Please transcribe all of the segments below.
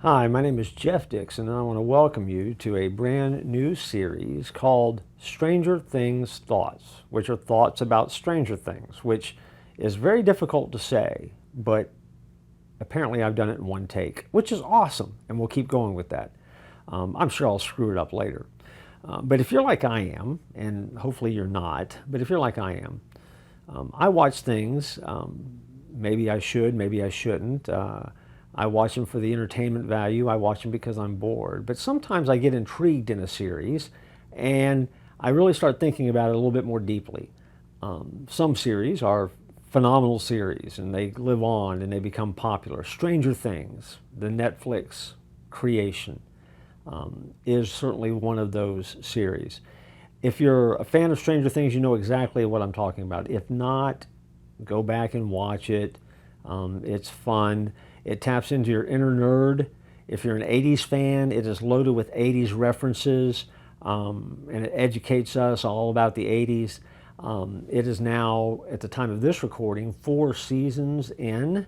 Hi, my name is Jeff Dixon, and I want to welcome you to a brand new series called Stranger Things Thoughts, which are thoughts about Stranger Things, which is very difficult to say, but apparently I've done it in one take, which is awesome, and we'll keep going with that. I'm sure I'll screw it up later. But if you're like I am, and hopefully you're not, but if you're like I am, I watch things, maybe I should, maybe I shouldn't. I watch them for the entertainment value. I watch them because I'm bored. But sometimes I get intrigued in a series and I really start thinking about it a little bit more deeply. Some series are phenomenal series and they live on and they become popular. Stranger Things, the Netflix creation, is certainly one of those series. If you're a fan of Stranger Things, you know exactly what I'm talking about. If not, go back and watch it. It's fun. It taps into your inner nerd. If you're an 80s fan, it is loaded with 80s references, and it educates us all about the 80s. It is now, at the time of this recording, 4 seasons in,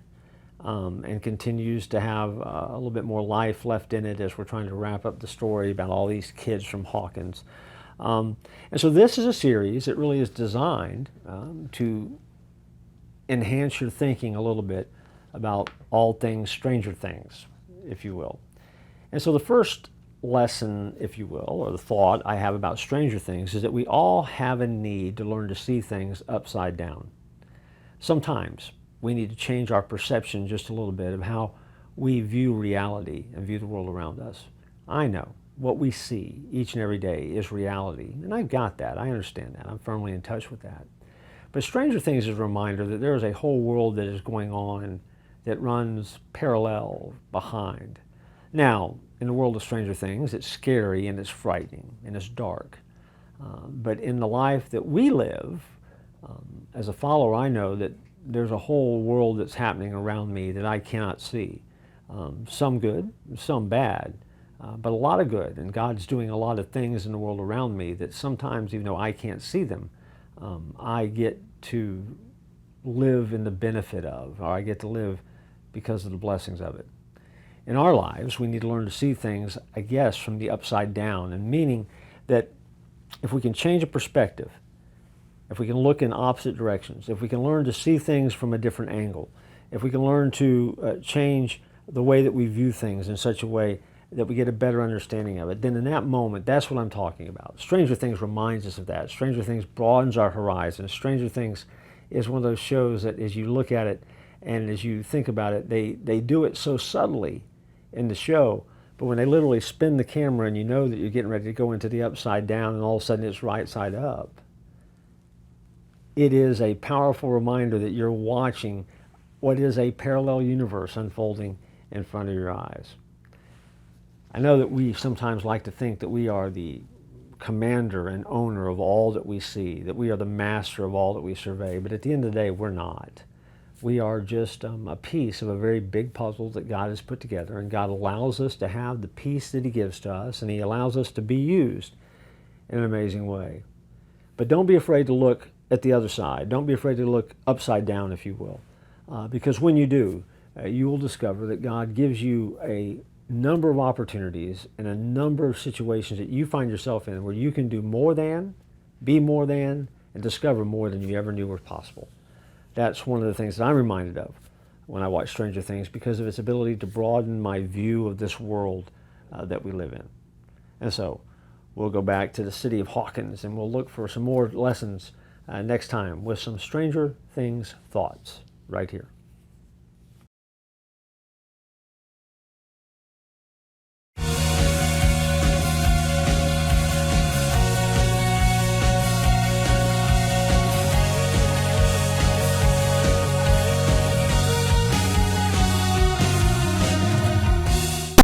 and continues to have a little bit more life left in it as we're trying to wrap up the story about all these kids from Hawkins. And so this is a series that really is designed to enhance your thinking a little bit about all things Stranger Things, if you will. And so the first lesson, if you will, or the thought I have about Stranger Things is that we all have a need to learn to see things upside down. Sometimes we need to change our perception just a little bit of how we view reality and view the world around us. I know what we see each and every day is reality, and I've got that. I understand that. I'm firmly in touch with that. But Stranger Things is a reminder that there is a whole world that is going on that runs parallel behind. Now, in the world of Stranger Things, it's scary and it's frightening and it's dark. But in the life that we live, as a follower, I know that there's a whole world that's happening around me that I cannot see. Some good, some bad, but a lot of good. And God's doing a lot of things in the world around me that sometimes, even though I can't see them, I get to live in the benefit of, or I get to live because of the blessings of it. In our lives, we need to learn to see things, I guess, from the upside down, and meaning that if we can change a perspective, if we can look in opposite directions, if we can learn to see things from a different angle, if we can learn to change the way that we view things in such a way that we get a better understanding of it, then in that moment, that's what I'm talking about. Stranger Things reminds us of that. Stranger Things broadens our horizons. Stranger Things is one of those shows that as you look at it and as you think about it, they do it so subtly in the show, but when they literally spin the camera and you know that you're getting ready to go into the upside down and all of a sudden it's right side up, it is a powerful reminder that you're watching what is a parallel universe unfolding in front of your eyes. I know that we sometimes like to think that we are the commander and owner of all that we see, that we are the master of all that we survey, but at the end of the day, we're not. We are just a piece of a very big puzzle that God has put together, and God allows us to have the piece that He gives to us, and He allows us to be used in an amazing way. But don't be afraid to look at the other side. Don't be afraid to look upside down, if you will, because when you do, you will discover that God gives you a number of opportunities and a number of situations that you find yourself in where you can do more than, be more than, and discover more than you ever knew was possible. That's one of the things that I'm reminded of when I watch Stranger Things because of its ability to broaden my view of this world that we live in. And so we'll go back to the city of Hawkins and we'll look for some more lessons next time with some Stranger Things thoughts right here.